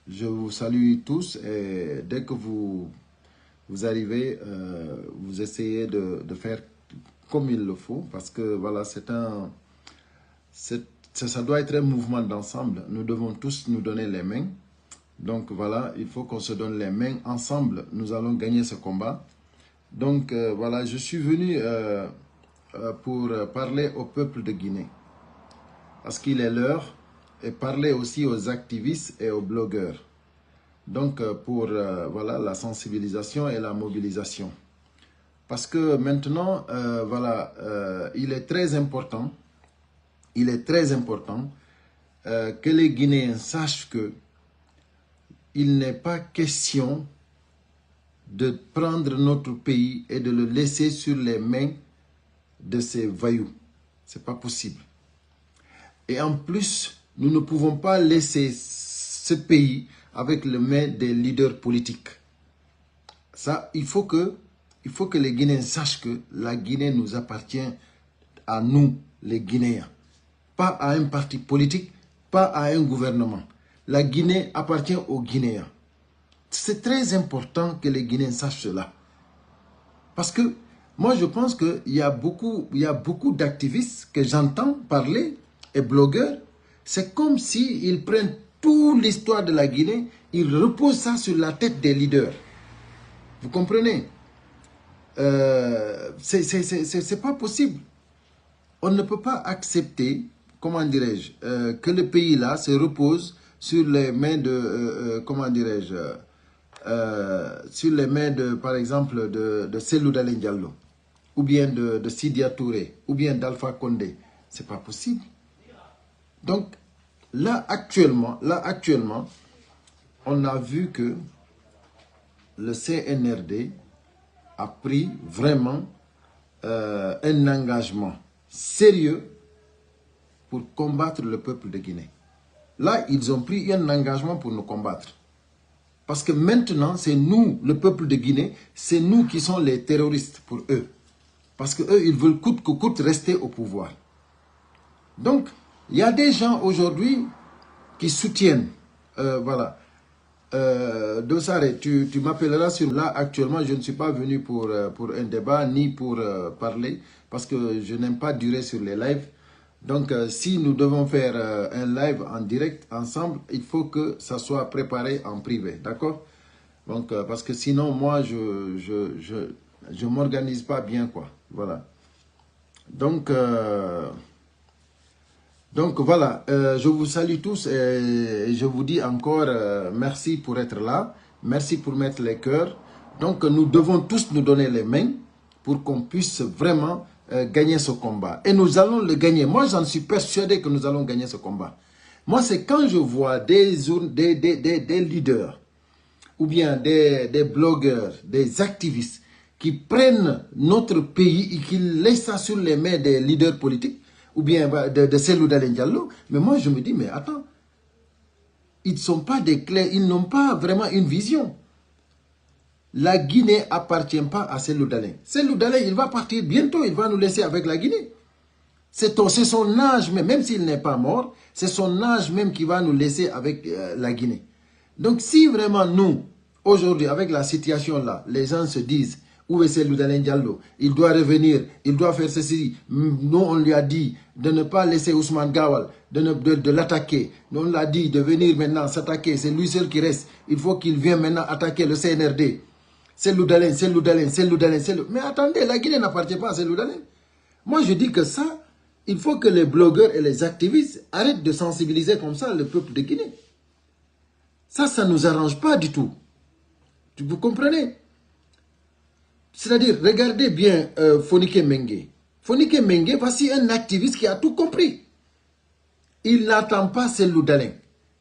Je vous salue tous et dès que vous arrivez, vous essayez de faire comme il le faut parce que voilà, ça doit être un mouvement d'ensemble. Nous devons tous nous donner les mains. Donc voilà, il faut qu'on se donne les mains ensemble. Nous allons gagner ce combat. Donc voilà, je suis venu pour parler au peuple de Guinée parce qu'il est l'heure et parler aussi aux activistes et aux blogueurs. Donc, pour voilà, la sensibilisation et la mobilisation. Parce que maintenant, voilà, il est très important que les Guinéens sachent que il n'est pas question de prendre notre pays et de le laisser sur les mains de ces voyous. Ce n'est pas possible. Et en plus, nous ne pouvons pas laisser ce pays avec les mains des leaders politiques. Ça, il faut que les Guinéens sachent que la Guinée nous appartient à nous, les Guinéens. Pas à un parti politique, pas à un gouvernement. La Guinée appartient aux Guinéens. C'est très important que les Guinéens sachent cela. Parce que moi, je pense qu'il y a beaucoup d'activistes que j'entends parler et blogueurs. C'est comme s'ils prennent toute l'histoire de la Guinée, ils reposent ça sur la tête des leaders. Vous comprenez? C'est pas possible. On ne peut pas accepter, comment dirais-je, que le pays là se repose sur les mains de, comment dirais-je, sur les mains de, par exemple, de Cellou Dalein Diallo, ou bien de Sidya Touré, ou bien d'Alpha Condé. C'est pas possible. Donc, là actuellement, on a vu que le CNRD a pris vraiment un engagement sérieux pour combattre le peuple de Guinée. Là, ils ont pris un engagement pour nous combattre. Parce que maintenant, c'est nous, le peuple de Guinée, c'est nous qui sommes les terroristes pour eux. Parce qu'eux, ils veulent coûte que coûte rester au pouvoir. Donc, il y a des gens aujourd'hui qui soutiennent, voilà. Dossare, tu m'appelleras sur là. Actuellement, je ne suis pas venu pour un débat ni pour parler parce que je n'aime pas durer sur les lives. Donc, si nous devons faire un live en direct ensemble, il faut que ça soit préparé en privé, d'accord? Donc, parce que sinon, moi, je m'organise pas bien, quoi. Voilà. Donc voilà, je vous salue tous et je vous dis encore merci pour être là. Merci pour mettre les cœurs. Donc nous devons tous nous donner les mains pour qu'on puisse vraiment gagner ce combat. Et nous allons le gagner. Moi, j'en suis persuadé que nous allons gagner ce combat. Moi, c'est quand je vois des leaders ou bien des blogueurs, des activistes qui prennent notre pays et qui laissent ça sur les mains des leaders politiques ou bien de Cellou Dalein Diallo. Mais moi, je me dis, mais attends, ils ne sont pas des clés, ils n'ont pas vraiment une vision. La Guinée n'appartient pas à Cellou Dalein. Cellou Dalein, il va partir bientôt, il va nous laisser avec la Guinée. C'est son âge, même s'il n'est pas mort, c'est son âge même qui va nous laisser avec la Guinée. Donc si vraiment nous, aujourd'hui, avec la situation là, les gens se disent, où est Cellou Dalein Diallo? Il doit revenir, il doit faire ceci. Nous, on lui a dit de ne pas laisser Ousmane Gawal, de l'attaquer. Nous, on l'a dit de venir maintenant s'attaquer. C'est lui seul qui reste. Il faut qu'il vienne maintenant attaquer le CNRD. Cellou Dalein. Mais attendez, la Guinée n'appartient pas à Cellou Dalein. Moi, je dis que ça, il faut que les blogueurs et les activistes arrêtent de sensibiliser comme ça le peuple de Guinée. Ça ne nous arrange pas du tout. Vous comprenez? C'est-à-dire, regardez bien Fonike Mengue. Fonike Mengue, voici un activiste qui a tout compris. Il n'attend pas Cellou Dalein.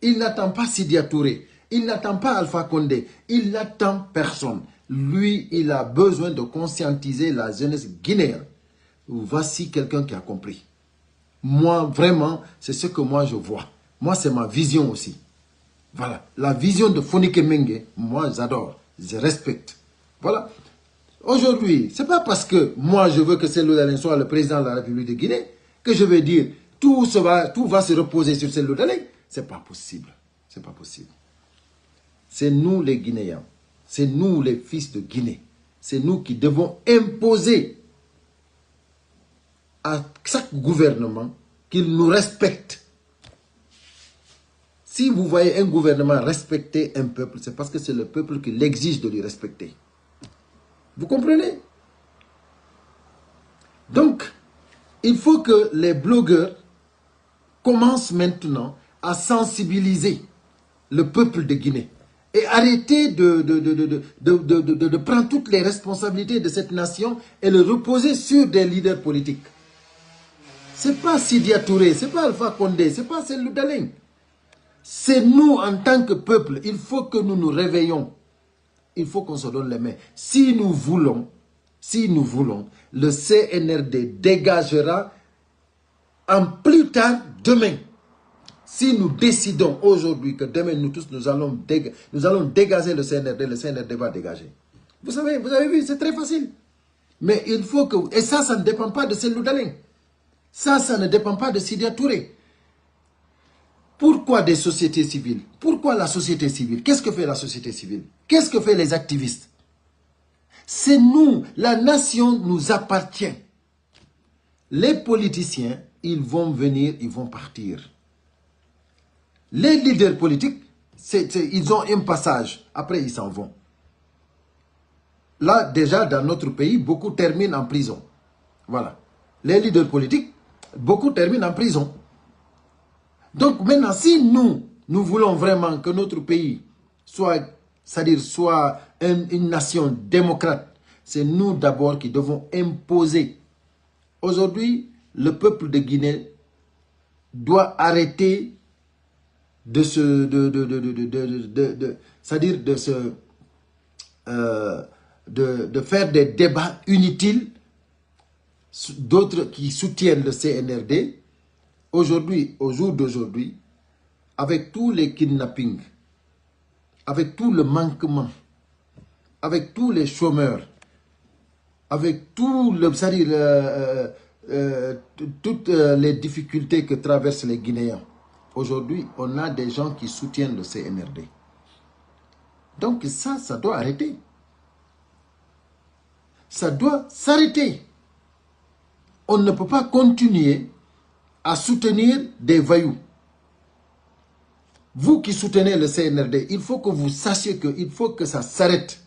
Il n'attend pas Sidya Touré. Il n'attend pas Alpha Condé. Il n'attend personne. Lui, il a besoin de conscientiser la jeunesse guinéenne. Voici quelqu'un qui a compris. Moi, vraiment, c'est ce que moi je vois. Moi, c'est ma vision aussi. Voilà. La vision de Fonike Mengue, moi, j'adore. Je respecte. Voilà. Aujourd'hui, ce n'est pas parce que moi je veux que Cellou Dalein soit le président de la République de Guinée que je vais dire tout va se reposer sur Cellou Dalein. Ce n'est pas possible. C'est pas possible. c'est nous les Guinéens, c'est nous les fils de Guinée. C'est nous qui devons imposer à chaque gouvernement qu'il nous respecte. Si vous voyez un gouvernement respecter un peuple, c'est parce que c'est le peuple qui l'exige de lui respecter. Vous comprenez? Donc, il faut que les blogueurs commencent maintenant à sensibiliser le peuple de Guinée et arrêter de prendre toutes les responsabilités de cette nation et le reposer sur des leaders politiques. Ce n'est pas Sidia Touré, ce n'est pas Alpha Condé, ce n'est pas Cellou Dalein. C'est nous en tant que peuple, il faut que nous nous réveillons. Il faut qu'on se donne les mains. Si nous voulons, le CNRD dégagera en plus tard demain. Si nous décidons aujourd'hui que demain nous tous nous allons dégager le CNRD va dégager. Vous avez vu, c'est très facile. Mais il faut que... Et ça ne dépend pas de Cellou Dalein. Ça ne dépend pas de Sidia Touré. Pourquoi des sociétés civiles? Pourquoi la société civile? Qu'est-ce que fait la société civile? Qu'est-ce que fait les activistes? C'est nous, la nation nous appartient. Les politiciens, ils vont venir, ils vont partir. Les leaders politiques, ils ont un passage, après ils s'en vont. Là, déjà, dans notre pays, beaucoup terminent en prison. Voilà. Les leaders politiques, beaucoup terminent en prison. Donc maintenant, si nous voulons vraiment que notre pays soit, c'est-à-dire soit une nation démocrate, c'est nous d'abord qui devons imposer. Aujourd'hui, le peuple de Guinée doit arrêter de faire des débats inutiles, d'autres qui soutiennent le CNRD. Aujourd'hui, au jour d'aujourd'hui, avec tous les kidnappings, avec tout le manquement, avec tous les chômeurs, avec tout le, c'est-à-dire toutes les difficultés que traversent les Guinéens, aujourd'hui, on a des gens qui soutiennent le CNRD. Donc ça doit arrêter. Ça doit s'arrêter. On ne peut pas continuer à soutenir des voyous. Vous qui soutenez le CNRD, il faut que vous sachiez qu'il faut que ça s'arrête.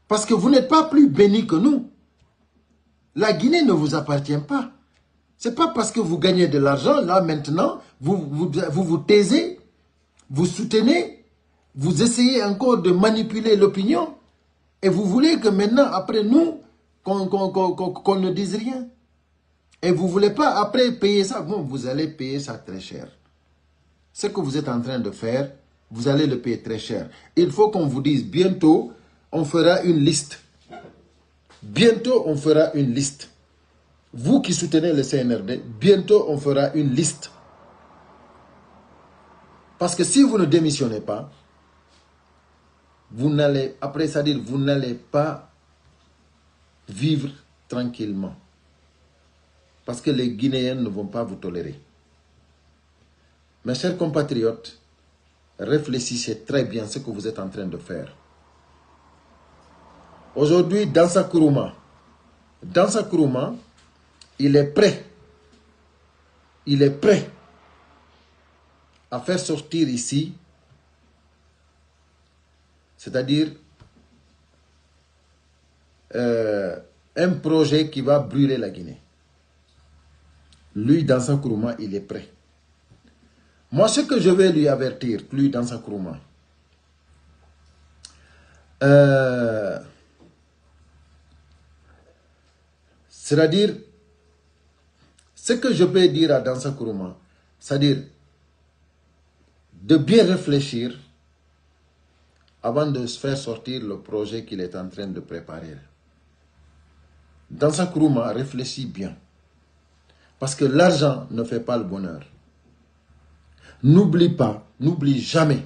Parce que vous n'êtes pas plus bénis que nous. La Guinée ne vous appartient pas. Ce n'est pas parce que vous gagnez de l'argent, là maintenant, vous taisez, vous soutenez, vous essayez encore de manipuler l'opinion et vous voulez que maintenant, après nous, qu'on ne dise rien. Et vous ne voulez pas après payer ça. Bon, vous allez payer ça très cher. Ce que vous êtes en train de faire, vous allez le payer très cher. Il faut qu'on vous dise, bientôt, on fera une liste. Bientôt, on fera une liste. Vous qui soutenez le CNRD, bientôt, on fera une liste. Parce que si vous ne démissionnez pas, vous n'allez, après ça dire, vous n'allez pas vivre tranquillement. Parce que les Guinéens ne vont pas vous tolérer. Mes chers compatriotes, réfléchissez très bien ce que vous êtes en train de faire. Aujourd'hui, Dansa Kourouma, il est prêt. Il est prêt à faire sortir ici, c'est-à-dire un projet qui va brûler la Guinée. Lui, Dansa Kourouma, il est prêt. Moi, ce que je vais lui avertir, lui, Dansa Kourouma, c'est-à-dire, ce que je peux dire à Dansa Kourouma, c'est-à-dire de bien réfléchir avant de faire sortir le projet qu'il est en train de préparer. Dansa Kourouma, réfléchis bien. Parce que l'argent ne fait pas le bonheur. N'oublie pas, n'oublie jamais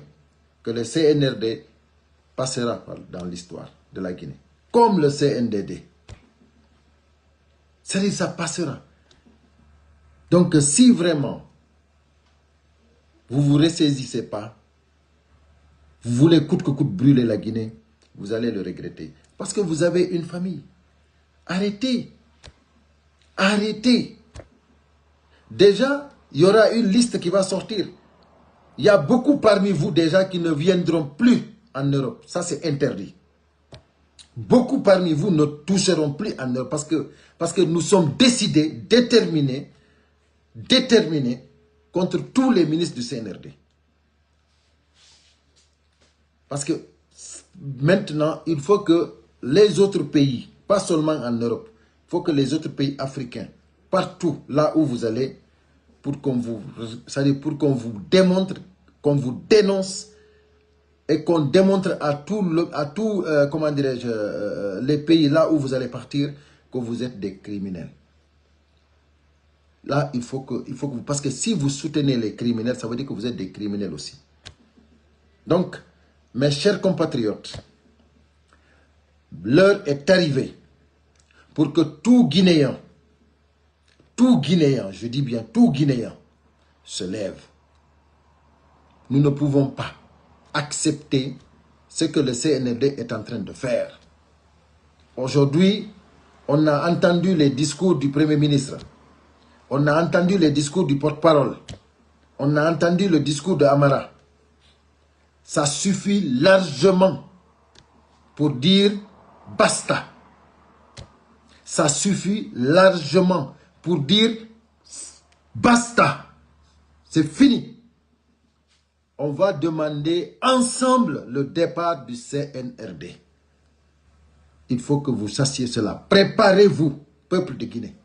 que le CNRD passera dans l'histoire de la Guinée. Comme le CNDD. C'est-à-dire ça passera. Donc si vraiment vous ne vous ressaisissez pas, Vous voulez coûte que coûte brûler la Guinée, vous allez le regretter. Parce que vous avez une famille. Arrêtez. Arrêtez. Déjà, il y aura une liste qui va sortir. Il y a beaucoup parmi vous déjà qui ne viendront plus en Europe. Ça, c'est interdit. Beaucoup parmi vous ne toucheront plus en Europe parce que nous sommes décidés, déterminés contre tous les ministres du CNRD. Parce que maintenant, il faut que les autres pays, pas seulement en Europe, il faut que les autres pays africains, partout là où vous allez, pour qu'on vous démontre, qu'on vous dénonce et qu'on démontre à tout comment dirais-je, les pays là où vous allez partir que vous êtes des criminels. Là, il faut que vous, parce que si vous soutenez les criminels, ça veut dire que vous êtes des criminels aussi. Donc, mes chers compatriotes, l'heure est arrivée pour que tout Guinéen, je dis bien tout Guinéen, se lève. Nous ne pouvons pas accepter ce que le CNRD est en train de faire. Aujourd'hui, on a entendu les discours du Premier ministre. On a entendu les discours du porte-parole. On a entendu le discours de Amara. Ça suffit largement pour dire basta. Ça suffit largement pour dire basta. C'est fini. On va demander ensemble le départ du CNRD. Il faut que vous sachiez cela. Préparez-vous, peuple de Guinée.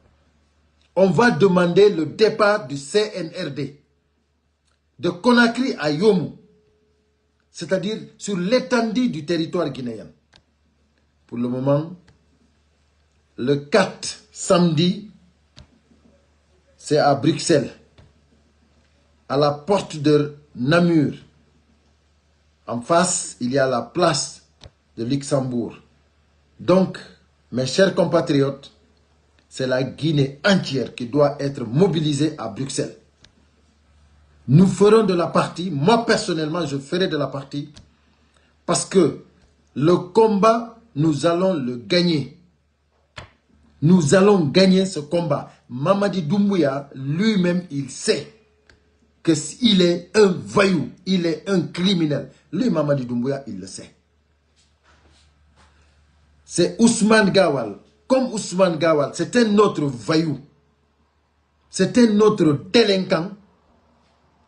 On va demander le départ du CNRD. De Conakry à Yomou. C'est-à-dire sur l'étendue du territoire guinéen. Pour le moment, le 4 samedi, c'est à Bruxelles, à la porte de Namur. En face, il y a la place de Luxembourg. Donc, mes chers compatriotes, c'est la Guinée entière qui doit être mobilisée à Bruxelles. Nous ferons de la partie, moi personnellement, je ferai de la partie, parce que le combat, nous allons le gagner. Nous allons gagner ce combat. Mamadi Doumbouya, lui-même, il sait qu'il est un voyou, il est un criminel. Lui, Mamadi Doumbouya, il le sait. C'est Ousmane Gawal. Comme Ousmane Gawal, c'est un autre voyou. C'est un autre délinquant.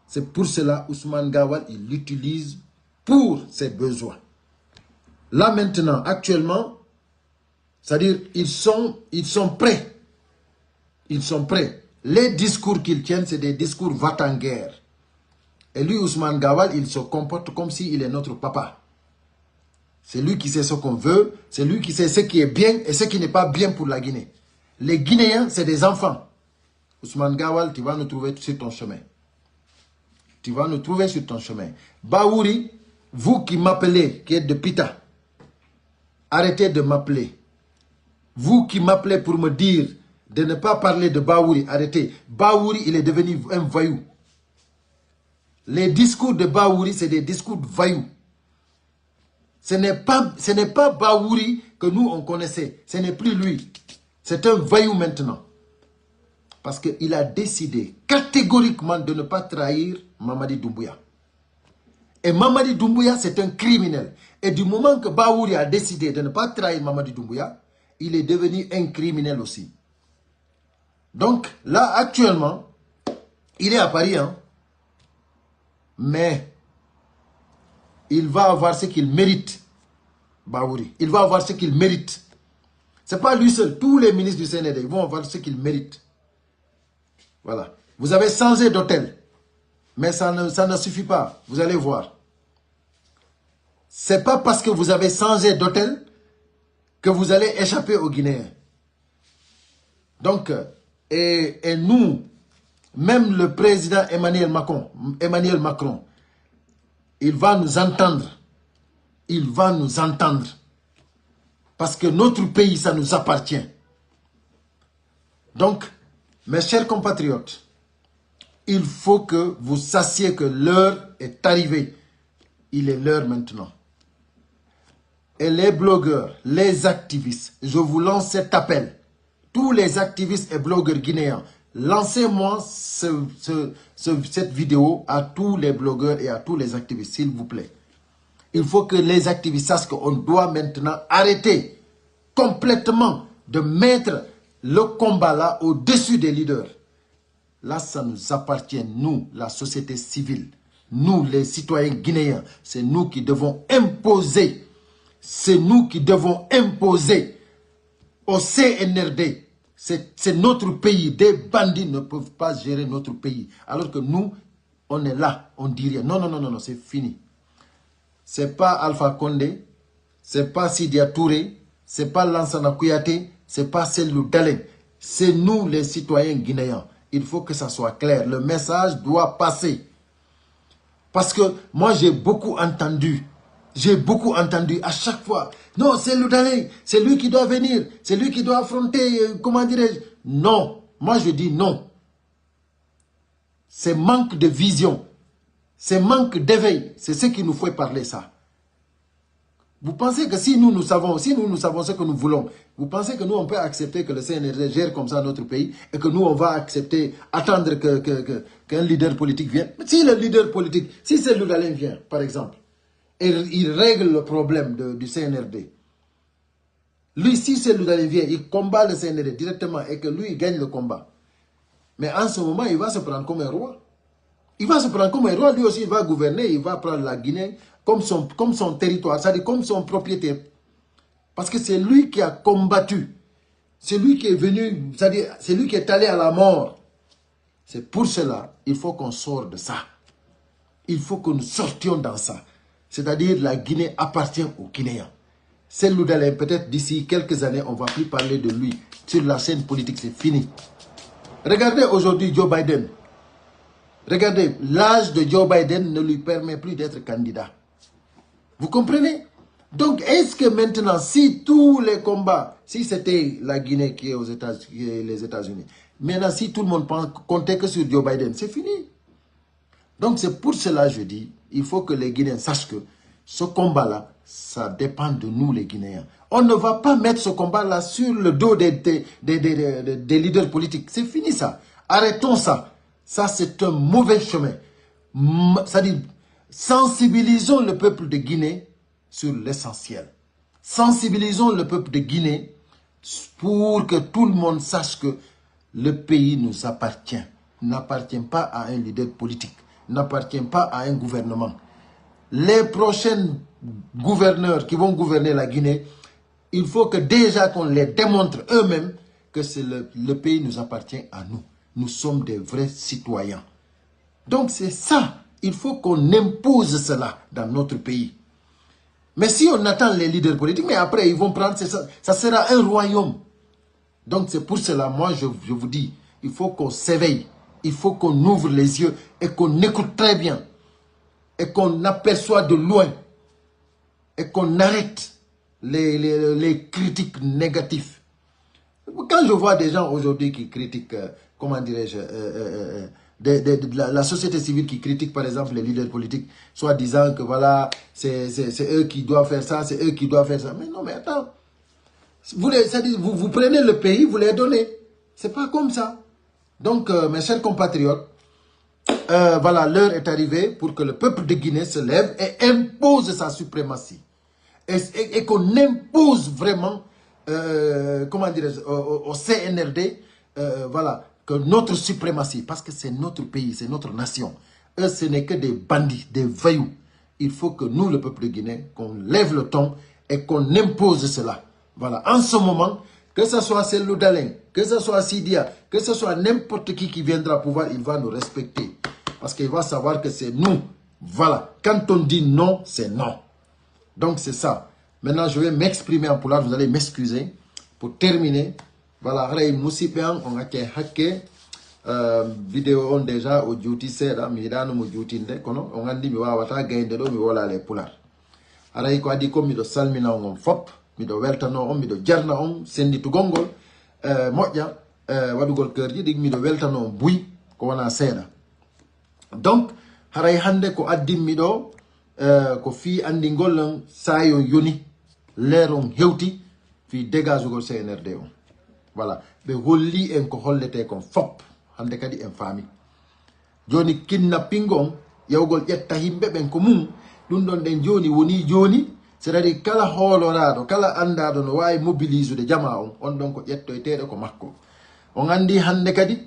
C'est pour cela Ousmane Gawal, il l'utilise pour ses besoins. Là maintenant, actuellement, c'est-à-dire ils sont prêts. Ils sont prêts. Les discours qu'ils tiennent, c'est des discours va-t-en-guerre. Et lui, Ousmane Gawal, il se comporte comme s'il est notre papa. C'est lui qui sait ce qu'on veut, c'est lui qui sait ce qui est bien et ce qui n'est pas bien pour la Guinée. Les Guinéens, c'est des enfants. Ousmane Gawal, tu vas nous trouver sur ton chemin. Tu vas nous trouver sur ton chemin. Baouri, vous qui m'appelez, qui êtes de Pita, arrêtez de m'appeler. Vous qui m'appelez pour me dire de ne pas parler de Baouri, arrêtez. Baouri, il est devenu un voyou. Les discours de Baouri, c'est des discours de voyous. Ce n'est pas Baouri que nous, on connaissait. Ce n'est plus lui. C'est un voyou maintenant. Parce qu'il a décidé catégoriquement de ne pas trahir Mamadi Doumbouya. Et Mamadi Doumbouya, c'est un criminel. Et du moment que Baouri a décidé de ne pas trahir Mamadi Doumbouya, il est devenu un criminel aussi. Donc, là, actuellement, il est à Paris, hein. Mais, il va avoir ce qu'il mérite, Baouri. Il va avoir ce qu'il mérite. Ce n'est pas lui seul. Tous les ministres du CNRD, ils vont avoir ce qu'ils méritent. Voilà. Vous avez changé d'hôtel. Mais ça ne suffit pas. Vous allez voir. Ce n'est pas parce que vous avez changé d'hôtel que vous allez échapper aux Guinéens. Donc, et nous, même le président Emmanuel Macron, il va nous entendre. Il va nous entendre. Parce que notre pays, ça nous appartient. Donc, mes chers compatriotes, il faut que vous sachiez que l'heure est arrivée. il est l'heure maintenant. Et les blogueurs, les activistes, je vous lance cet appel. Tous les activistes et blogueurs guinéens, lancez-moi cette vidéo à tous les blogueurs et à tous les activistes, s'il vous plaît. Il faut que les activistes sachent qu'on doit maintenant arrêter complètement de mettre le combat là au-dessus des leaders. Là, ça nous appartient, nous, la société civile, nous, les citoyens guinéens. C'est nous qui devons imposer. C'est nous qui devons imposer au CNRD. C'est notre pays. Des bandits ne peuvent pas gérer notre pays. Alors que nous, on est là, on dit rien. Non, non, non, non, non, c'est fini. C'est pas Alpha Condé, c'est pas Sidia Touré, c'est pas Lansana Kouyaté, c'est pas Cellou Dalein. C'est nous les citoyens guinéens. Il faut que ça soit clair. Le message doit passer. Parce que moi j'ai beaucoup entendu à chaque fois. Non, c'est Cellou Dalein, c'est lui qui doit venir, c'est lui qui doit affronter, comment dirais-je. Non, moi je dis non. C'est manque de vision. C'est manque d'éveil, c'est ce qui nous fait parler ça. Vous pensez que si nous savons ce que nous voulons, vous pensez que nous on peut accepter que le CNRD gère comme ça notre pays et que nous on va accepter, attendre qu'un leader politique vienne? Si le leader politique, si Cellou Dalein vient par exemple, et il règle le problème du CNRD, lui si Cellou Dalein vient, il combat le CNRD directement et que lui il gagne le combat. Mais en ce moment il va se prendre comme un roi. Il va se prendre comme un roi, lui aussi il va gouverner, il va prendre la Guinée comme son territoire, c'est-à-dire comme son propriétaire. Parce que c'est lui qui a combattu, c'est lui qui est venu, c'est-à-dire c'est lui qui est allé à la mort. C'est pour cela, il faut qu'on sorte de ça. Il faut que nous sortions dans ça. C'est-à-dire la Guinée appartient aux Guinéens. Cellou Dalein, peut-être d'ici quelques années, on ne va plus parler de lui. Sur la scène politique, c'est fini. Regardez aujourd'hui Joe Biden. Regardez, l'âge de Joe Biden ne lui permet plus d'être candidat. Vous comprenez? Donc, est-ce que maintenant, si tous les combats, si c'était la Guinée qui est aux les États-Unis, maintenant, si tout le monde comptait que sur Joe Biden, c'est fini. Donc, c'est pour cela que je dis, il faut que les Guinéens sachent que ce combat-là, ça dépend de nous, les Guinéens. On ne va pas mettre ce combat-là sur le dos des leaders politiques. C'est fini ça. Arrêtons ça. Ça, c'est un mauvais chemin. C'est-à-dire, sensibilisons le peuple de Guinée sur l'essentiel. Sensibilisons le peuple de Guinée pour que tout le monde sache que le pays nous appartient. N'appartient pas à un leader politique. N'appartient pas à un gouvernement. Les prochains gouverneurs qui vont gouverner la Guinée, il faut que déjà qu'on les démontre eux-mêmes que le pays nous appartient à nous. Nous sommes des vrais citoyens. Donc c'est ça. Il faut qu'on impose cela dans notre pays. Mais si on attend les leaders politiques, mais après ils vont prendre, ça sera un royaume. Donc c'est pour cela, moi je vous dis, il faut qu'on s'éveille. Il faut qu'on ouvre les yeux et qu'on écoute très bien. Et qu'on aperçoit de loin. Et qu'on arrête les critiques négatives. Quand je vois des gens aujourd'hui qui critiquent, comment dirais-je, la société civile qui critique par exemple les leaders politiques, soit disant que voilà, c'est eux qui doivent faire ça, c'est eux qui doivent faire ça. Mais non, mais attends. Vous prenez le pays, vous les donnez. C'est pas comme ça. Donc, mes chers compatriotes, voilà, l'heure est arrivée pour que le peuple de Guinée se lève et impose sa suprématie. Et qu'on impose vraiment, comment dirais-je, au CNRD, voilà, que notre suprématie, parce que c'est notre pays, c'est notre nation. Eux, ce n'est que des bandits, des voyous. Il faut que nous, le peuple de Guinée, qu'on lève le ton et qu'on impose cela. Voilà, en ce moment, que ce soit Cellou Dalein, que ce soit Sidia, que ce soit n'importe qui viendra pouvoir, il va nous respecter. Parce qu'il va savoir que c'est nous. Voilà, quand on dit non, c'est non. Donc c'est ça. Maintenant, je vais m'exprimer en pulaar, vous allez m'excuser. Pour terminer, voilà, on a hacké vidéo on déjà au duty seda mi dano mo jutinde kono on andi mi wawata gaynde do mi wola les pulaar. Aray ko adi ko mi do salmina on fop, mi do weltano on, mi do jarna on senditu gongol moƴƴa wadugol keurji dig mi do weltano on buy ko wana seeda. Donc haray hande ko addimmi do ko fi andi gollon sayon yoni leron hewti fi dégage gol CNRD on voilà be holli en ko hollete kon fop hande kadi en fami joni kidnapping on yawgol ƴetta himɓe ɓen ko mum ɗum ɗon ɗen joni woni joni c'est-à-dire kala hooloraɗo kala andaɗo no wawi mobilisude jama on ɗon ko ƴettoyteɗo ko makko on andi hande kadi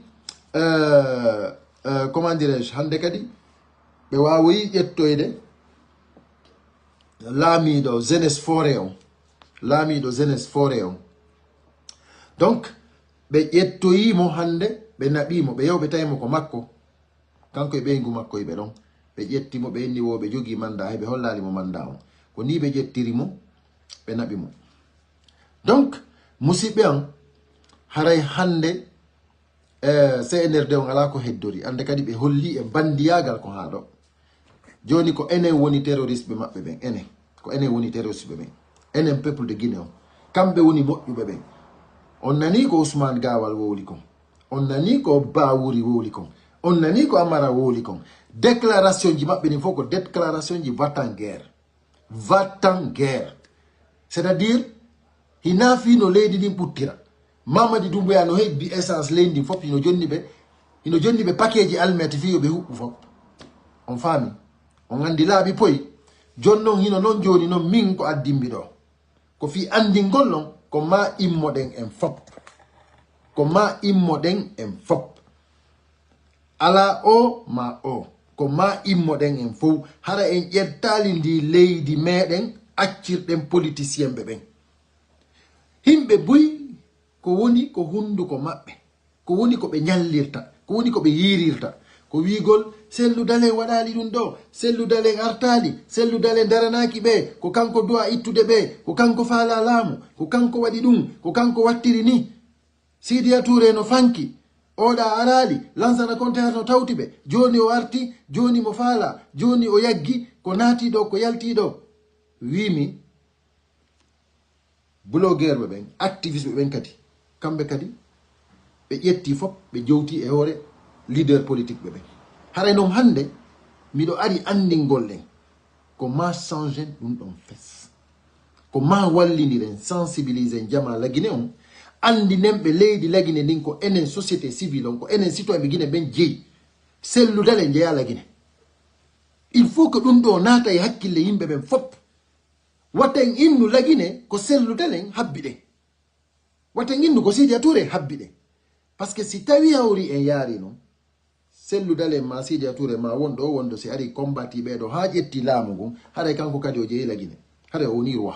comment dirais-je hande kadi ɓe wawoyi ƴettoyde laamiɗo jeunesse forêt on laamiɗo jeunesse forêt on donc ɓe ƴettoyimo hande ɓe naɓimo ɓe yewɓe tawimo ko makko kanko e ɓeygu makko ɓe ɗon ɓe ƴettimo ɓe enni wo ɓe jogi manda heɓe hollalimo manda on ko ni ɓe ƴettirimo ɓe naɓimo donc musidɓe an haray hande CNRD on ala ko heddori ande kadi ɓe holli e bandiyagal ko ha ɗo joni ko enen woni terroriste ɓe maɓɓe ɓen enen ko enen woni terroriste ɓe ɓen enen peuple de Guinée on kamɓe woni moƴƴuɓe ɓen on nani ko Ousmane Gawal wowli kon on nani ko Bawuri wowli kon on nani ko Amara wowli kon déclaration ji maɓɓe ni fof ko déclaration ji va-t-en guerre c'est-à-dire hina fi no leydi ndin ɓuttira Mamadi Doumbouya no heɓbi essence leydi ndin fof hino jonni ɓe paquet ji almete fi yo ɓe huɓɓu fof on faami on andi laaɓi poyi jonnon hino noon joni noon min ko addimbi ɗo ko fi andingol non ko ma immoɗen en fop ko ma immoɗen en fop ala o ma o ko ma immoɗen en fof hara en ƴettali ndi leydi meɗen accirɗen politicien ɓe ɓen himɓe buy ko woni ko hunduko maɓɓe ko woni ko ɓe ñallirta ko woni ko ɓe yirirta ko wigol selludalen waɗali ɗum ɗo selludalen artali selludalen daranaki ɓe ko kanko duwa ittude ɓe ko kanko faala laamu ko kanko waɗi ɗum ko kanko wattiri ni Sidia Touré no fanki oɗa arali Lansana Conté no tawti ɓe joni o arti joni mo faala joni o yaggi ko naati ɗo ko yalti ɗo wimi blogueur ɓe ɓen activiste ɓe ɓen kadi kamɓe kadi ɓe ƴetti fop ɓe jowti e hoore leader politique ɓe ɓen haray noon hande miɗo ari andingol en ko ma change ɗum ɗon fes ko ma walliniren sensibilise jama lagine on andinen ɓe leydi lagine ndin ko enen société civile on ko enen citoyen ɓe Guinée ɓen jeeyi selludale jeeya lagine il faut que ɗum ɗo naata e hakkille yimɓe ɓen fop watten innu lagine ko selludalen habbi ɗen watten innu ko Sidia Touré habbi ɗen par ce que si tawi hawri en yaari noon selludalen ma Sidia Touré ma wonɗo o wondo si ari combati ɓeɗo ha ƴetti laamu ngun haɗa kanko kadi o jeeyi lagine haɗa o woni roi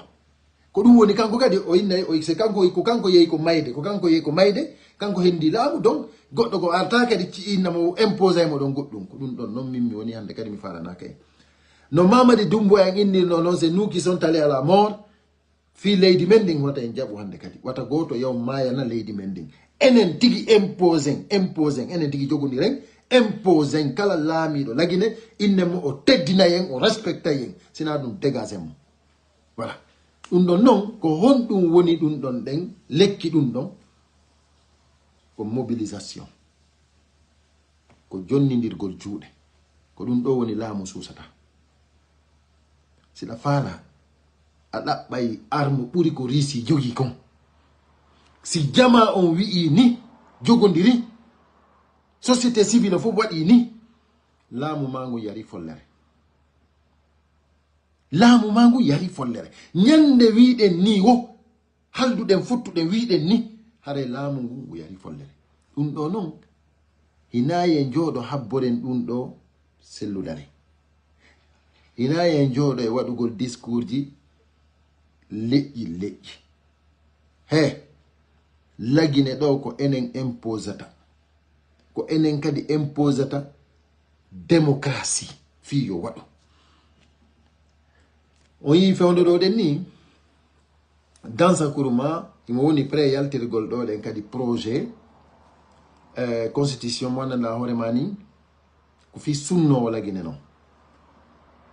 ko ɗum woni kanko kadi o innayi o se kanko ko kanko yehi ko mayde ko kanko yehi ko mayde kanko hendi laamu donc goɗɗo ko arta kadi innamo imposé mo ɗon goɗɗum ko ɗum ɗon noon min mi woni hande kadi mi faranaka en no Mamadi Doumbouya en innirno noon c'est nous qui sont allés à la mort fi leydi men ndin wata en jaɓu hande kadi wata goto yaw mayana leydi men ndin enen tigi imposen enen tigi jogodiren imposen kala laamiɗo lagine innemo o teddinayen o respectayen sina ɗum dégage mo voilà ɗum ɗon noon ko honɗum woni ɗum ɗon ɗen lekki ɗum ɗon ko mobilisation ko jonnidirgol juuɗe ko ɗum ɗo woni laamu suusata siɗa faala a ɗaɓɓay arme ɓuri ko riisi jogi kon si jama on wi'i ni jogodiri société civile fof waɗi ni laamu mangu yari follere laamu mangu yari follere ñande wiɗen ni wo halduɗen fottuɗen wiɗen ni hare laamu ngu yari follere ɗum ɗo noon hinayen jooɗo habboren ɗum ɗo selludare hinayen jooɗo e waɗugol discours ji leƴƴi he lagine ɗo ko enen imposata ko enen kadi imposata démocratie fi yo waɗu on yi fewndo ɗo ɗen ni dansa kuruma imo woni pré yaltirgol ɗo ɗen kadi projet constitution mo nana hoorema ni ko fi sunnowo lagine noon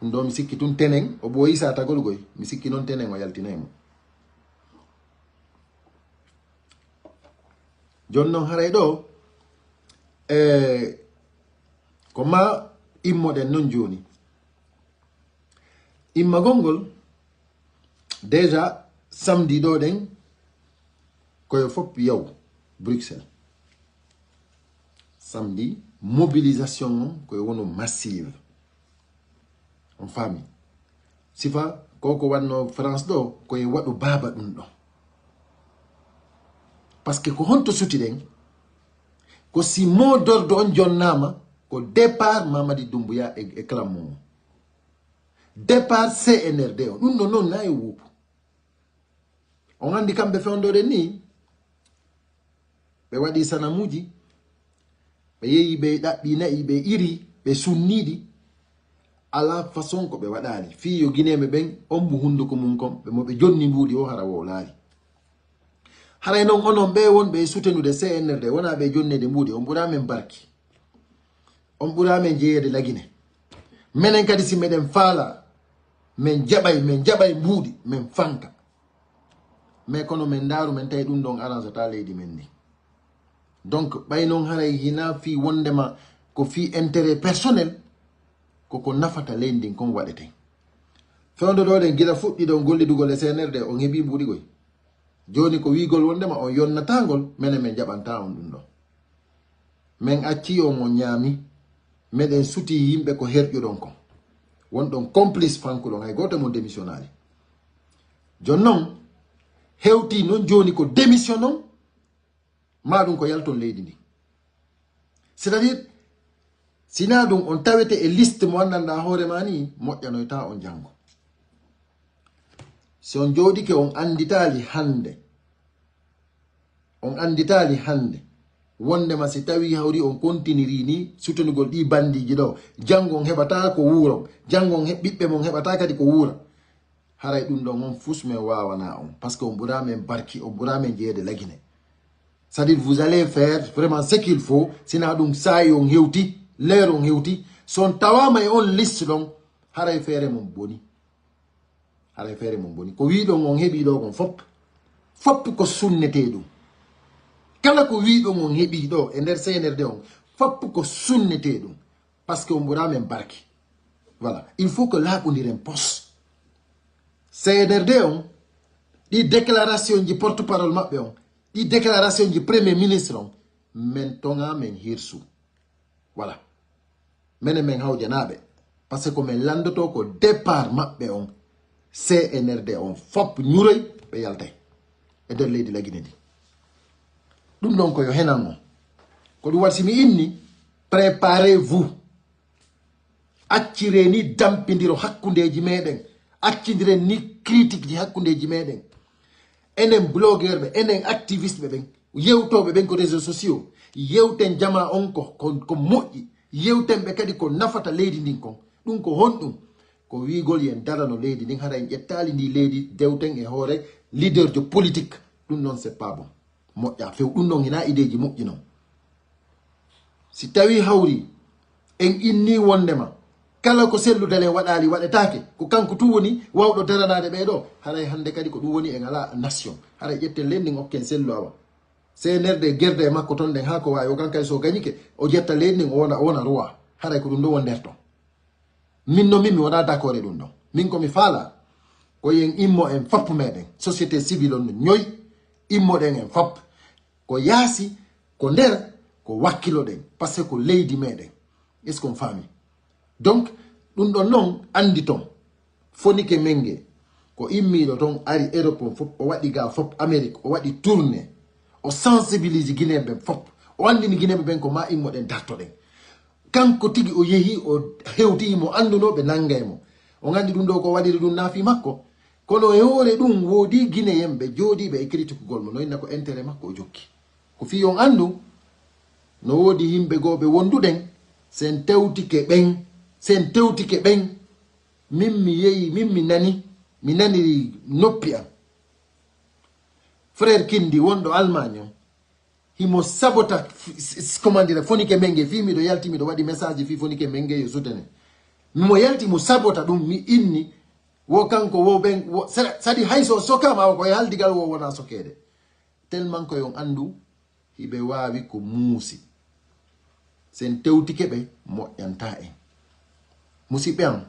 ɗum ɗo mi sikki tun tenen o ɓooyi sa tagol goy mi sikki noon tenen o yaltinaymo jon noon haray ɗo ko ma immoɗen noon joni immagongol déjà samedi do den koyo fop yow Bruxelles samedi mobilisation koyo wono massive en famille sifa koko wanno France do koyo wadu baba dum do parce que ko honto suti den ko si mot d'ordre on jonnama ko départ Mamadi Doumbouya e Clamon départ CNRD on dum non na e wupu on andi kambe fondore ni be wadi sanamuji be yeyi be dabbi nayi be iri be sunnidi ala façon ko be wadali fi yo guinéme ben ombu hunduko mum kom be mo be jonni mbudi o hara wo laali haray non onon be won be soutenude CNRD wona be jonnede mbudi on bura men barki on bura men jeeyede lagine menen kadi si meden faala men jabay mbudi men fanka mais kono men daru men tay dum don arrange ta leydi men ni donc bay non haray hina fi wondema ko fi intérêt personnel ko nafata leydi kon wadete fondo do den gila fuddi don golli dugol CNRD on hebi mbudi goy joni ko wigol wondema on yonnatangol menen men jabanta on dum do men acci o mo nyami meden suti yimbe ko herjo don kon won don complice fanko don hay goto mo démissionnali jonnon hewti non joni ko démissionnon madum ko yalton leydi ndi c'est-à-dire sina dum on tawete e liste mo andanda hoore mani moƴƴanoyta on jango si on jodike on anditali hande wondema si tawi hawri on kontiniri ni sutonugol ɗi bandiji ɗo jango on heɓata ko wuuro jango on ɓiɓɓe mon heɓata kadi ko wuura haray ɗum ɗon on fus men wawana on parce que on ɓura men barki on ɓura men jeeyede lagine c'est-à-dire vous allez faire vraiment ce qu'il faut sina ɗum sayi on hewti leer on hewti son tawama e on liste ɗon haray feere mon boni ko wiɗon on heɓi ɗo kon fop ko sunnete ɗum kala ko wiɗon on heɓi ɗo e nder CNRD on fop ko sunnete ɗum parce que on ɓura men barki voilà il faut que laaɓodiren poste CNRD on ɗi déclaration ji porte parole maɓɓe on ɗi déclaration ji premier ministre on men tonga men hirsu voilà menen men hawjanaɓe par ce que men landoto ko départ maɓɓe on CNRD on fop ñuroy ɓe yaltay e nder leydi lagine ndi ɗum ɗon koyo henan on ko ɗum waɗi mi inni préparez-vous accire ni dampidiro hakkundeji meɗen accidiren ni critique ji hakkundeji meɗen enen blogueur ɓe enen activiste ɓe ɓen yewtoɓe ɓen ko réseaux sociaux yewten jama on ko moƴƴi yewten ɓe kadi ko nafata leydi ndin kon ɗum ko honɗum ko wigol yen darano leydi ndin hara en ƴettali ndi leydi dewten e hoore leader de politique ɗum noon c'est pas bon moƴƴa few ɗum noon hina ideji moƴƴi noon si tawi hawri en inni wondema kala ko selludalen waɗali waɗetake ko kanko tu woni wawɗo daranade ɓeɗo haray hande kadi ko ɗum woni en ala nation haray ƴetten lendin okken sellu awa CNRD gerde e makko ton den ha ko wawi o kankay so gañike o jetta lendin o wona roi haray ko ɗum ɗo won nder ton min no min mi wona d'accord e ɗum ɗon min komi faala ko yen immo en fop meɗen société civile on no ñoy immoɗen en fop ko yaasi ko nder ko wakkiloɗen par ce que ko leydi meɗen est ce qu'on faami donc ɗum ɗon noon andi ton fonike menge ko immiɗo ton ari Europe on fop o waɗi ga fop Amérique o waɗi tourné o sensibilise guinéɓe ɓen fop o andini guinéɓe ɓen ko ma immoɗen dartoɗen kanko tigi o yeehi o hewti mo andunoɓe nangay mo o gandi ɗum ɗo ko waɗiri ɗum naafi makko kono e hoore ɗum woodi guinéen ɓe jooɗiɓe e critique gol mo noyna ko intérêt makko o jokki ko fi on andu no woodi yimɓe goɓe wonduɗen sen tewtike ɓen min mi yeeyi min mi nani noppi am frère Kindi wonɗo Allemagne on himo sabota comment dire fonike menge fi miɗo yalti miɗo waɗi message fi fonike menge yo sutene mimo yalti mo sabota ɗum mi inni wo kanko wo ɓen sadi hayso sokama koye haldigal wo wona sokede tellement ko yon andu hiɓe wawi ko muusi sen tewtike ɓe moƴƴanta en musidɓe am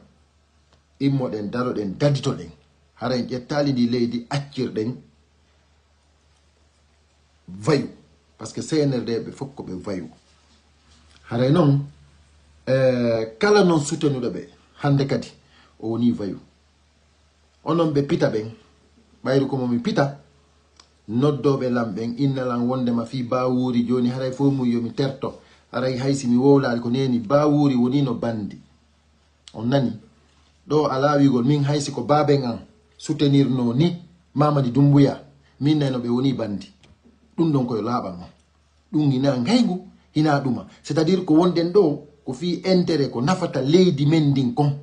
immoɗen daroɗen daditoɗen hara en ƴettali ndi leydi accirɗen vayu parce que CNRD ɓe fof ko ɓe vayu haray noon kala noon sutenuɗo ɓe hande kadi o woni vayu onon ɓe pita ɓen ɓayru ko momi pita noddoɓe lamɓen innalan wondema fi bawuri joni haray fof mum yomi terto haray haysi mi wowlali ko neni bawuri woni no bandi on nani ɗo ala wigol min haysi ko baben an soutenirno ni Mamadi Doumbouya min nano ɓe woni bandi ɗum ɗon koye laaɓan on ɗum hina gaygu hina ɗuma c'est à dire ko wonden ɗo ko fi intérêt ko nafata leydi men ndin kon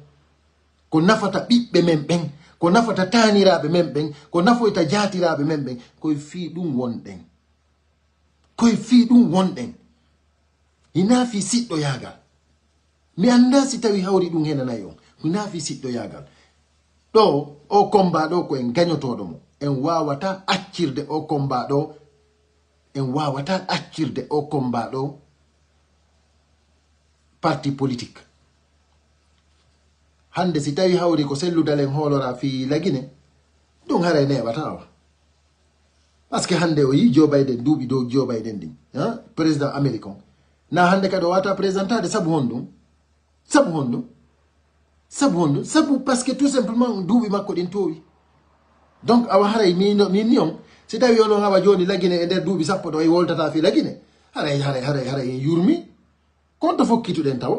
ko nafata ɓiɓɓe men ɓen ko nafata taniraɓe men ɓen ko nafoyta jatiraɓe men ɓen koye fi ɗum wonɗen koye fi ɗum wonɗen hina fi siɗɗo yagal mi anda si tawi hawri ɗum henanayi on hina fi siɗɗo yagal ɗo o combat ɗo ko en gañotoɗo mo en wawata accirde o combat ɗo en wawata accirde o combat ɗo parti politique hande si tawi hawri ko selludalen hoolora fi lagine ɗum haray neɓata wa par ce que hande o yi Joe Biden duuɓi dow Joe Biden ɗin président américain na hande kadi o wata présentade sabu honɗum sabu parce que tout simplement duuɓi makko ɗin towi donc awa haray min ni on si tawi onon awa joni lagine e nder duuɓi sappo ɗo e woltata fi lagine haray en yurmi konto fokkituɗen taw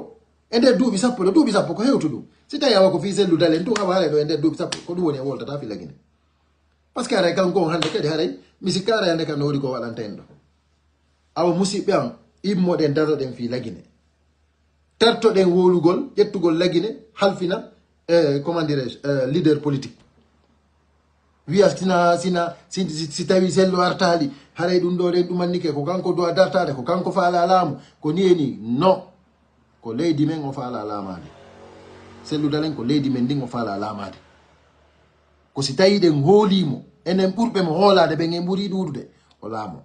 e nder duuɓi sappo ko hewtu ɗum si tawi awa ko fi selludalen ɗum awa haray ɗo e nder duuɓi sappo ko ɗum woni e woltata fi lagine par ce que haray kanko on hande kadi haray mi sikka haray hande kam no wori ko waɗanta en ɗo awa musidɓe an immoɗen daroɗen fi lagine tertoɗen wolugol ƴettugol lagine halfina comment dirais-je leader politique wiya si tawi sello artali haray ɗum ɗo ɗen ɗumannike ko kanko dowa dartade ko kanko faala laamu ko niyeni non ko leydi men o faala laamade selludalen ko leydi men ndin o faala laamade ko si tawi ɗen hoolimo enen ɓurɓe mo hoolade ɓen en ɓuuri ɗuɗude o laamo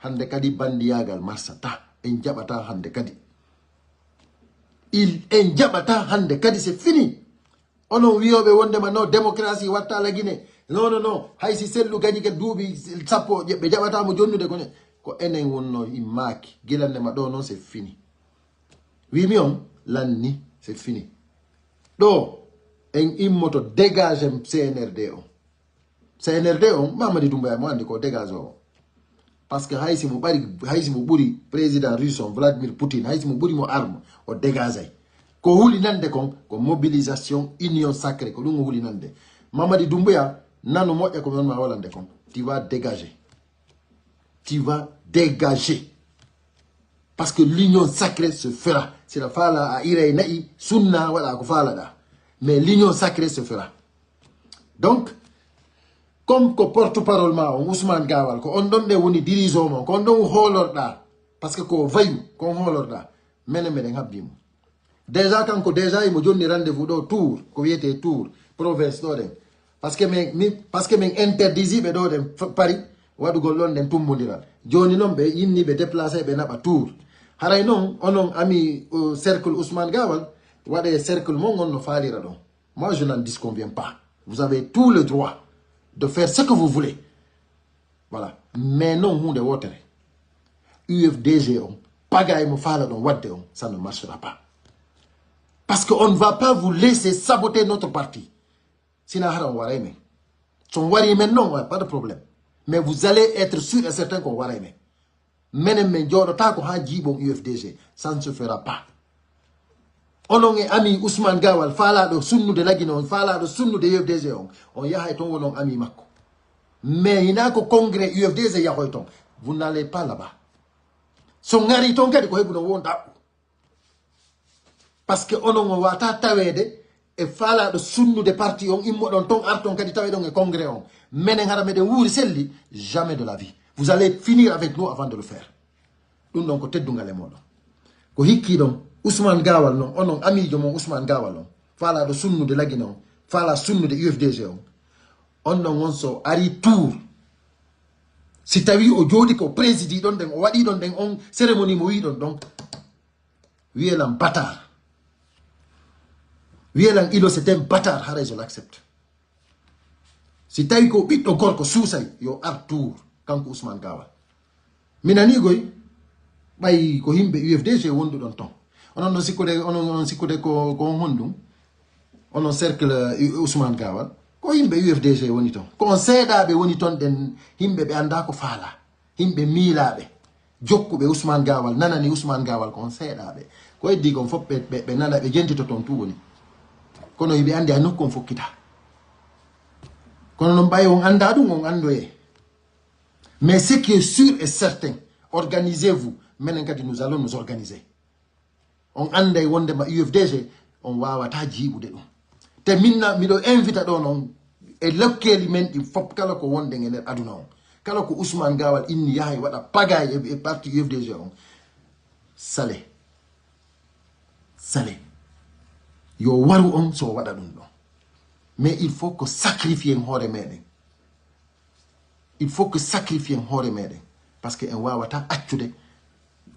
hande kadi bandiyagal marsata en jaɓata hande kadi en jaɓata hande kadi c'est fini onon wiyoɓe wondema no démocratie watta lagine non haysi sellu gañi ke duuɓi sappo ɓe jaɓatamo jonnude ko enen wonno immaki guilannema ɗo noon c'est fini wimi on lanni c'est fini ɗo en immoto dégage CNRD on Mamadi Doumbouya mo andi ko dégage o parce que haysi mo ɓuri président russe on Vladimir Poutine haysi mo ɓuri mo arme o dégage ay ko hulinande kon ko mobilisation union sacrée ko ɗum o hulinande Mamadi Doumbouya nano moƴƴa ko non ma wolande kon tu vas dégager parce que l'union sacrée se fera c'est la fala a iray nayi sunna waɗa ko falaɗa mais l'union sacrée se fera donc comme ko porte-parole ma on Ousmane Gawal ko on ɗon ɗe woni dirigeant mon ko on ɗon hoolorɗa par ce que ko vayu kon hoolorɗa menen meɗen habbimo déjà kanko déjà imo jonni rendez-vous ɗo tour ko wiyete tour province ɗo ɗen parce que min interdisiɓe ɗo ɗen Paris waɗugol ɗon ɗen tummodiral joni noon ɓe yinni ɓe déplacé ɓe naɓa tour haray noon onon ami cercle Ousmane Gawal waɗe cercle mon on no falira ɗon moi je n'en disconviens pas vous avez tout le droit de faire ce que vous voulez voilà mais non hunde wotere UFDG on pagay mo fala ɗon wadde on ça ne marchera pas parce que on ne va pas vous laisser saboter notre parti sina hara on waray men son wari men non pas de problème mais vous allez être sûr et certain qu'on waray men menen men joɗota ko ha jiiɓon UFDG ça ne se fera pas onon e ami Ousmane Gawal faalaɗo sunnude lagine on faalaɗo sunnude UFDG on yahay ton wonon ami makko mais hina ko congrès UFDG yahoy ton vous n'allez pas là-bas so ngari ton kadi ko heɓuno wonɗa parce que onon o wata tawede e faalaɗo sunnude parti on immoɗon ton arton kadi taweɗon e congrès on menen hara meɗen wuuri selli jamais de la vie vous allez finir avec nous avant de le faire ɗum ɗon ko teddugal e moɗon ko hikki ɗon Ousmane Gawal non onon amijo mon Ousmane Gawal on faalaɗo sunnude lagine on faala sunnude UFDG on non on so ari tour si tawi o jooɗi ko présidi ɗon ɗen o waɗi ɗon ɗen on cérémonie mo wi ɗon donc wiyelam batar Wielang ilo c'est un bâtard, haray je l'accepte. Si tawi ko ɓiɗɗo gorko suusay yo artour kanko Ousmane Gawal. Minani goy ɓay ko himɓe UFDG wonduɗon ton. Onon sikkude ko honɗum. Onon cercle Ousmane Gawal. Ko himɓe UFDG woni ton. Ko on seeɗaɓe woni ton ɗen himɓe ɓe anda ko faala. Himɓe miilaɓe. Jokkuɓe Ousmane Gawal nanani Ousmane Gawal ko on seeɗaɓe. Ko heddi kon fof ɓe nana ɓe jentito ton tu woni. Kono yiɓe andi a nokku on fokkita. Kono non ɓawi on anda ɗum on andoye. Mais ce qui est sûr et certain, organisez-vous. Menen kadi nous allons nous organiser. On anday wondema UFDG on wawata jiiɓude ɗum. Te minna miɗo invita ɗo noon e lokkeli men ɗi fop kala ko wonde e nder aduna on. Kala ko Ousmane Gawal inni yahay waɗa pagay e parti UFDG on. Sale. Yo waru on so waɗa ɗum ɗo. Mais il faut que sacrifier hoore meɗen. Il faut que sacrifier hoore meɗen. Parce que en wawata accude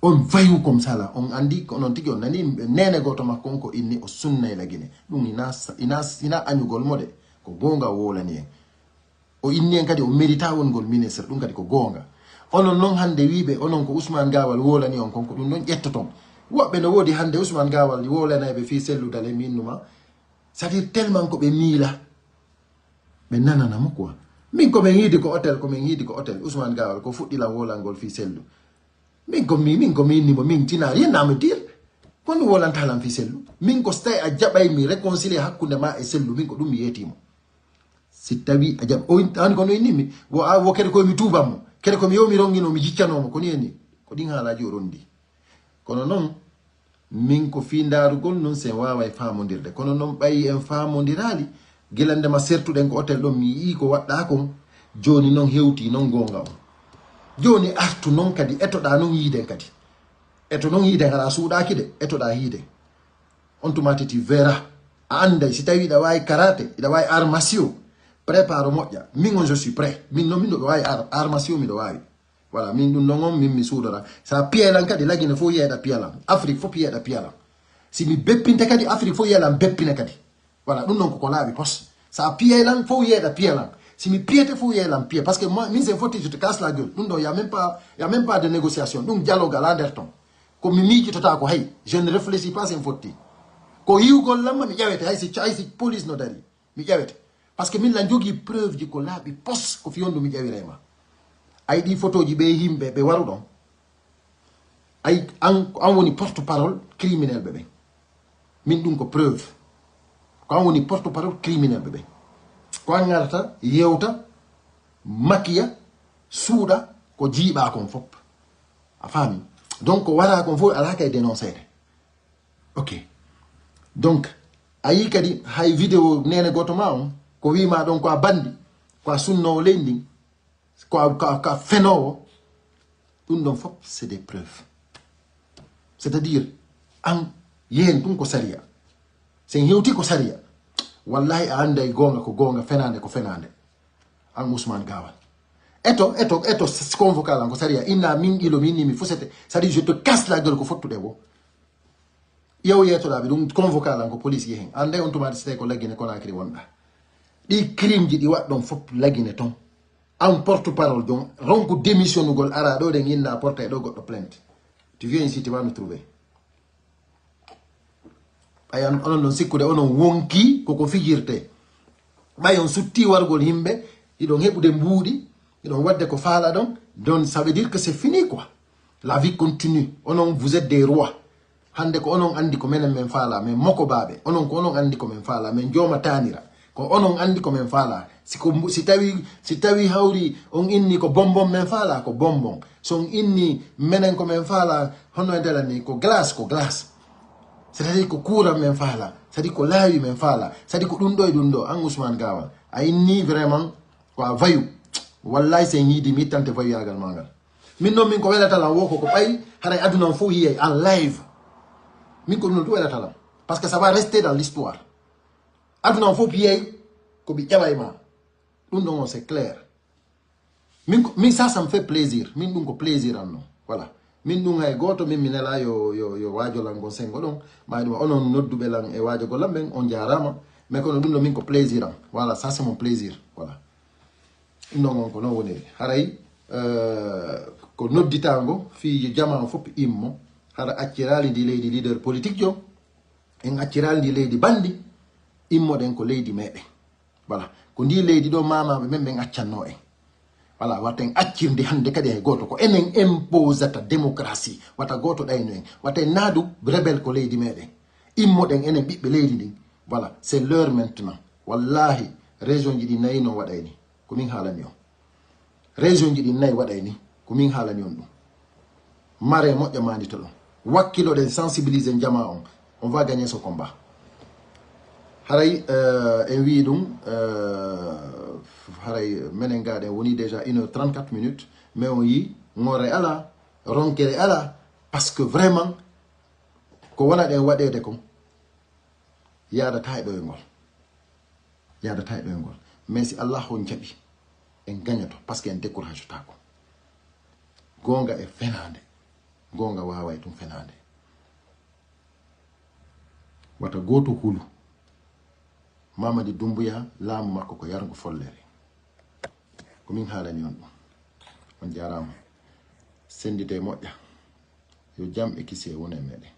on vayu comme ça là. On andi ko non tigi on nani nene goto makko on ko inni o sunna la gine. Ɗum ina anyugol mode ko gonga wolani en. O inni en kadi o mérita wongol ministre ɗum kadi ko gonga. Onon non hande wiɓe onon ko Ousmane Gawal wolani on konko ɗum non ƴettoton. Woɓɓe no wodi hande Ousmane Gawal wolanayɓe fi selludale minnuma. C'est-à-dire tellement ko ɓe miila ɓe nananamo quoi. Min komin yiidi ko hôtel Ousmane Gawal ko fuɗɗilan wolangol fi sellu. Min komi innimo min tina rien à me dire. Kono wolantalan fi sellu. Min ko stay a jaɓay mi réconcilier hakkunde ma e sellu min ko ɗum mi yetimo. Si tawi a jaɓ o an kono innimi wo kede koye mi tubanmo. Kede komi yomi rongino mi jiccanomo ko ni en ni. Ko ɗin haalaji o rondi. Kono non min ko fi ndarugol non sen wawa e famodirde. Kono non ɓayi en famodirali guelandema sertuɗen ko hôtel ɗon mi yii ko waɗɗa kon joni non hewti non gonga on. Joni artu non kadi etoɗa non yiiden kadi. Eto non yiiden hara suuɗaki de etoɗa yiiden. On tumati tu verras. A anday si tawi ida wawi karate, ida wawi art martiaux, prépare moƴƴa. Min on je suis prêt. Min non min ɗo wawi art martiaux miɗo wawi. Voilà, min ɗum non on min mi suudora. Sa piyelan kadi lagine fo yeeɗa piyalan. Afrique fof yeeɗa piyalan. Si mi beppinte kadi Afrique fo yeelan beppine kadi. Voilà, ɗum non koko laaɓi pos. Sa piyelan fo yeeɗa piyalan. Si mi piété fou y a pied parce que moi mise faut je te casse la gueule. Il y a même pas de négociation. Donc dialogue à l'enderton. Comme mi qui tota ko hay, je ne réfléchis pas c'est faute. Ko yugol lamma mi yawete hay si police no dari. Mi yawete. Parce que min la jogi preuve di ko labi pos ko fiondo mi yawirema. Ay di photo ji be himbe be waru don. Ay an woni porte-parole criminel bébé. Min dum ko preuve. Ko an woni porte-parole criminel bébé. Ko ngarata yewta makiya suuda ko jiiba kon fop a fami donc ko wara kon fo ala kay dénoncer. OK donc ayi kadi hay vidéo nene goto ma on ko wima don ko a bandi ko a sunno lendi ko fenowo dum don fop c'est des preuves, c'est-à-dire an yen dum ko sariya sen hewti ko sariya. Wallahi a anday gonga ko gonga fenande ko fenande an Ousmane Gawal eto convocal an ko saria inna min ilo min mi fosete sadi je te casse la gueule ko fottude bo yow yeto labi dum convocal an ko police yehen ande on tumati ste ko lagine ko nakri wonda di crime ji di waddon fop lagine ton en porte parole donc ronko démission gol ara do de inna porter do goddo plainte tu viens ici tu vas nous trouver. Ayan onon non sikkude onon wonki koko fijirte bayon sutti wargol himbe idon hebude mbuudi idon wadde ko faala don donc ça veut dire que c'est fini quoi, la vie continue. Onon vous êtes des rois hande ko onon andi ko menen men faala men moko babe onon ko onon andi ko men faala men joma tanira ko onon andi ko men faala si tawi hawri on inni ko bonbon men faala ko bonbon so on inni menen ko men faala hono delani ko glace. C'est-à-dire que courant men fala, c'est-à-dire que lawi men fala, c'est-à-dire que dundo an Ousmane Gawal ay ni vraiment quoi vayu wallahi c'est ni di mitante vayu yagal mangal min non min ko welata la woko ko pay haray aduna fo yi en live min ko non to welata la parce que ça va rester dans l'histoire aduna fo piye ko bi jabayma dum non c'est clair min ça me fait plaisir min dum ko plaisir an non voilà min ɗum hay goto min minela yo waajolan go sengo ɗon maɗum onon nodduɓe lan e waajogo lamɓen on jarama mais kono ɗum ɗo min ko plaisir am voilà ça c'est mon plaisir voilà ɗum ɗon on ko non woniri haray ko nodditango fi jama fof immo hara accirali ndi leydi leader politique jo en accirali ndi leydi bandi immoɗen ko leydi meɗen voilà ko ndi leydi ɗo mamaɓe men ɓen accanno en voilà waten accirde hande kadi hay goto ko enen imposata démocratie wata goto ɗayno en waten naadu rebel ko leydi meɗen immoɗen enen ɓiɓɓe leydi ndin voilà c'est l'heure maintenant wallahi région ji ɗi nayi no waɗayni komin haalani on région ji ɗi nayi waɗayni komin haalani on ɗum mare moƴƴa mandita ɗum wakkiloɗen sensibiliser jama on va gagner ce combat haray en wi ɗum haray menen gaɗen woni déjà 1h34 minutes mais on yi ngore ala ronkere ala parce que vraiment ko wona ɗen waɗede kon yadata e ɗoyngol yadata e ɗoyngol mais si Allah on jaɓi en gagnato parce que en décourage tako gonga e fenade gonga waway tum fenade wata goto hulu Mamadi Doumbouya laamu makko ko yargo follere ko min haalani on ɗum on jarama sendite moƴƴa yo jam e kisi e wona e meɗen